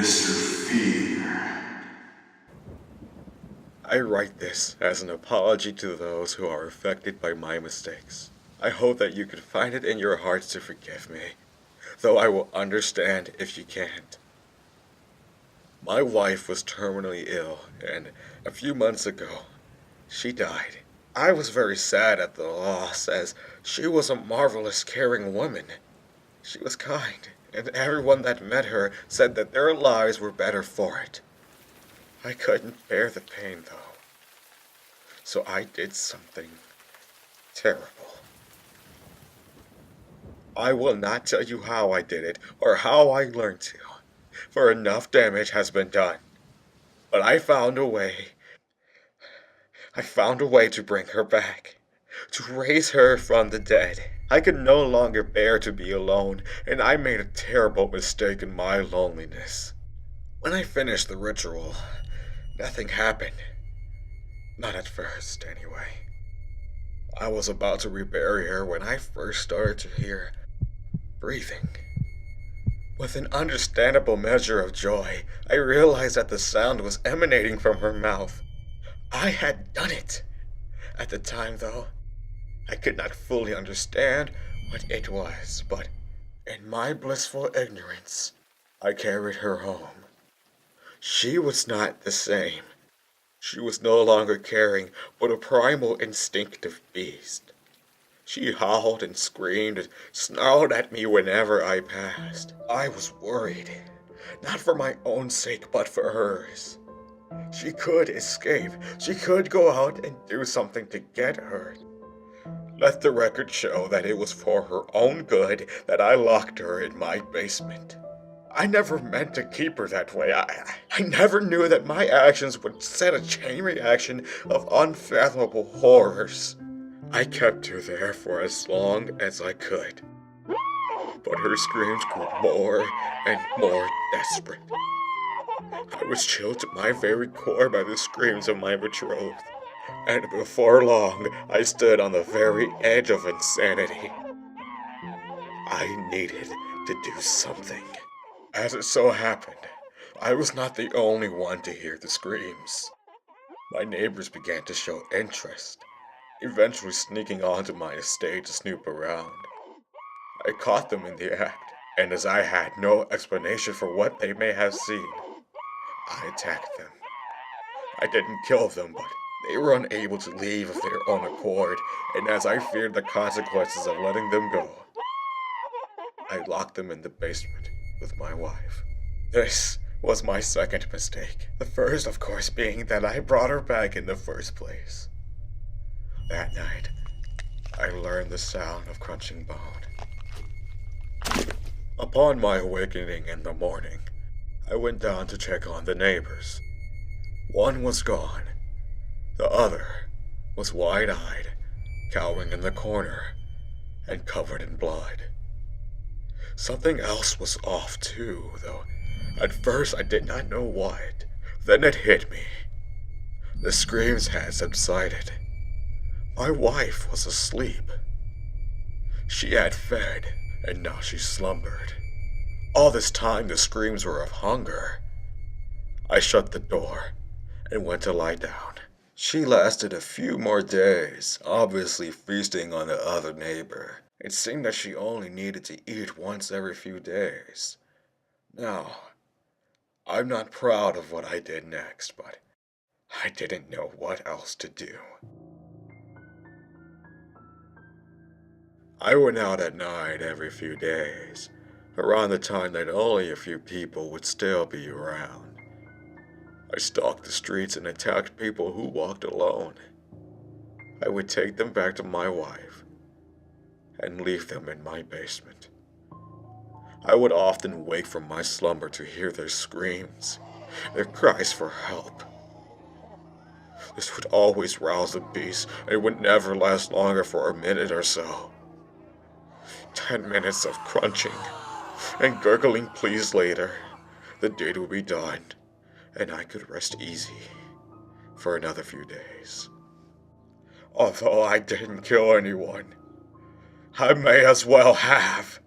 Mr. Fear. I write this as an apology to those who are affected by my mistakes. I hope that you can find it in your hearts to forgive me, though I will understand if you can't. My wife was terminally ill, and a few months ago, she died. I was very sad at the loss, as she was a marvelous, caring woman. She was kind, and everyone that met her said that their lives were better for it. I couldn't bear the pain, though. So I did something terrible. I will not tell you how I did it or how I learned to, for enough damage has been done. But I found a way. I found a way to bring her back, to raise her from the dead. I could no longer bear to be alone, and I made a terrible mistake in my loneliness. When I finished the ritual, nothing happened. Not at first, anyway. I was about to rebury her when I first started to hear breathing. With an understandable measure of joy, I realized that the sound was emanating from her mouth. I had done it! At the time, though, I could not fully understand what it was, but in my blissful ignorance, I carried her home. She was not the same. She was no longer caring, but a primal, instinctive beast. She howled and screamed and snarled at me whenever I passed. I was worried, not for my own sake, but for hers. She could escape. She could go out and do something to get her. Let the record show that it was for her own good that I locked her in my basement. I never meant to keep her that way. I never knew that my actions would set a chain reaction of unfathomable horrors. I kept her there for as long as I could. But her screams grew more and more desperate. I was chilled to my very core by the screams of my betrothed. And before long, I stood on the very edge of insanity. I needed to do something. As it so happened, I was not the only one to hear the screams. My neighbors began to show interest, eventually sneaking onto my estate to snoop around. I caught them in the act, and as I had no explanation for what they may have seen, I attacked them. I didn't kill them, but they were unable to leave of their own accord, and as I feared the consequences of letting them go, I locked them in the basement with my wife. This was my second mistake. The first, of course, being that I brought her back in the first place. That night, I learned the sound of crunching bone. Upon my awakening in the morning, I went down to check on the neighbors. One was gone. The other was wide-eyed, cowering in the corner, and covered in blood. Something else was off too, though at first I did not know what. Then it hit me. The screams had subsided. My wife was asleep. She had fed, and now she slumbered. All this time the screams were of hunger. I shut the door and went to lie down. She lasted a few more days, obviously feasting on the other neighbor. It seemed that she only needed to eat once every few days. Now, I'm not proud of what I did next, but I didn't know what else to do. I went out at night every few days, around the time that only a few people would still be around. I stalked the streets and attacked people who walked alone. I would take them back to my wife and leave them in my basement. I would often wake from my slumber to hear their screams, their cries for help. This would always rouse the beast and would never last longer for a minute or so. 10 minutes of crunching and gurgling pleas later, the deed would be done, and I could rest easy for another few days. Although I didn't kill anyone, I may as well have.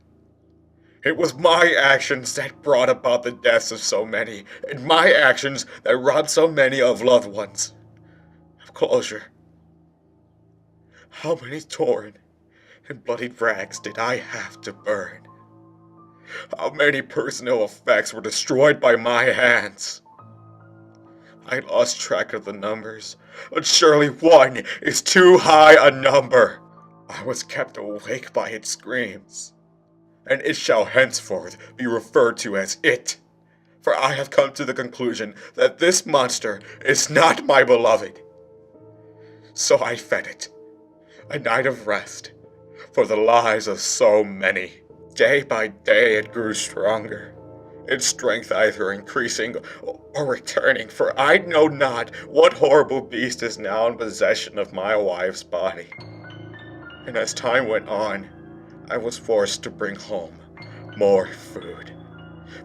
It was my actions that brought about the deaths of so many, and my actions that robbed so many of loved ones of closure. How many torn and bloodied rags did I have to burn? How many personal effects were destroyed by my hands? I lost track of the numbers, but surely one is too high a number. I was kept awake by its screams, and it shall henceforth be referred to as it, for I have come to the conclusion that this monster is not my beloved. So I fed it, a night of rest, for the lives of so many. Day by day it grew stronger, its strength either increasing or returning, for I know not what horrible beast is now in possession of my wife's body. And as time went on, I was forced to bring home more food,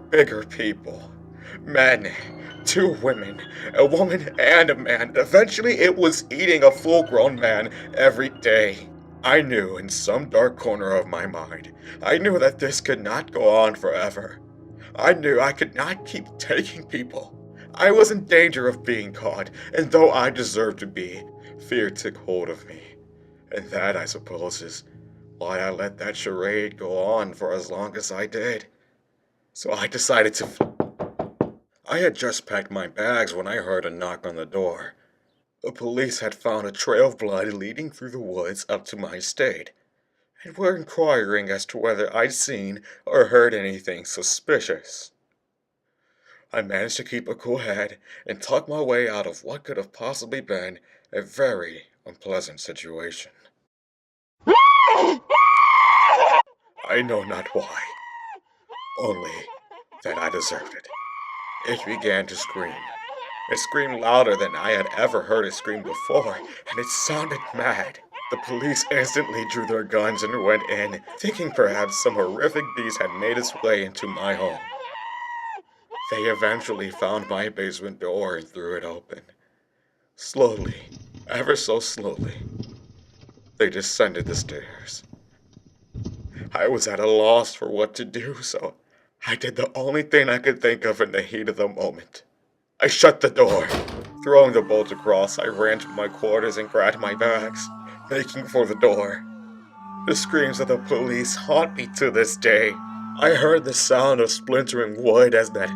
bigger people, men, 2 women, a woman and a man. Eventually it was eating a full-grown man every day. I knew in some dark corner of my mind, I knew that this could not go on forever. I knew I could not keep taking people. I was in danger of being caught, and though I deserved to be, fear took hold of me. And that, I suppose, is why I let that charade go on for as long as I did. So I decided to... I had just packed my bags when I heard a knock on the door. The police had found a trail of blood leading through the woods up to my estate, and were inquiring as to whether I'd seen or heard anything suspicious. I managed to keep a cool head and talk my way out of what could have possibly been a very unpleasant situation. I know not why, only that I deserved it. It began to scream. It screamed louder than I had ever heard it scream before, and it sounded mad. The police instantly drew their guns and went in, thinking perhaps some horrific beast had made its way into my home. They eventually found my basement door and threw it open. Slowly, ever so slowly, they descended the stairs. I was at a loss for what to do, so I did the only thing I could think of in the heat of the moment. I shut the door. Throwing the bolt across, I ran to my quarters and grabbed my bags, making for the door. The screams of the police haunt me to this day. I heard the sound of splintering wood as that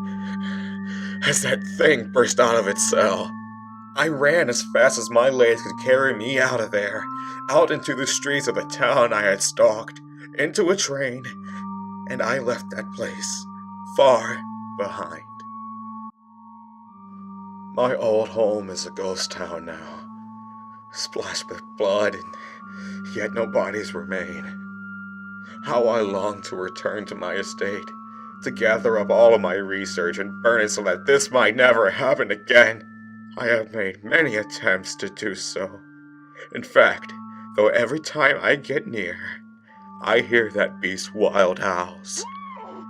thing burst out of its cell. I ran as fast as my legs could carry me out of there, out into the streets of the town I had stalked, into a train, and I left that place far behind. My old home is a ghost town now, splashed with blood, and yet no bodies remain. How I long to return to my estate, to gather up all of my research and burn it so that this might never happen again. I have made many attempts to do so. In fact, though every time I get near, I hear that beast's wild howls,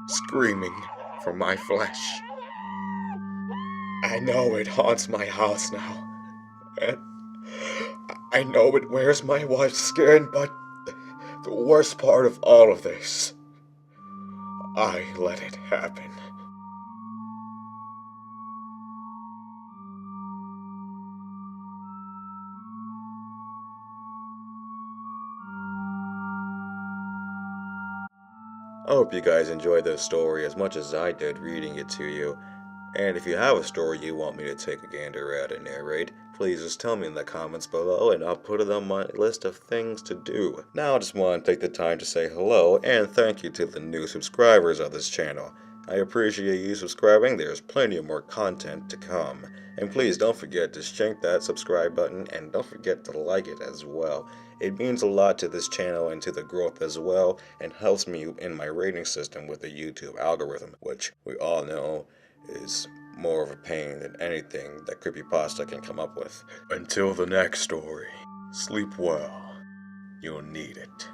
screaming for my flesh. I know it haunts my house now, and I know it wears my wife's skin, but the worst part of all of this, I let it happen. I hope you guys enjoyed this story as much as I did reading it to you. And if you have a story you want me to take a gander at and narrate, please just tell me in the comments below and I'll put it on my list of things to do. Now I just want to take the time to say hello and thank you to the new subscribers of this channel. I appreciate you subscribing, there's plenty of more content to come. And please don't forget to shank that subscribe button and don't forget to like it as well. It means a lot to this channel and to the growth as well and helps me in my rating system with the YouTube algorithm, which we all know is more of a pain than anything that Creepypasta can come up with. Until the next story, sleep well. You'll need it.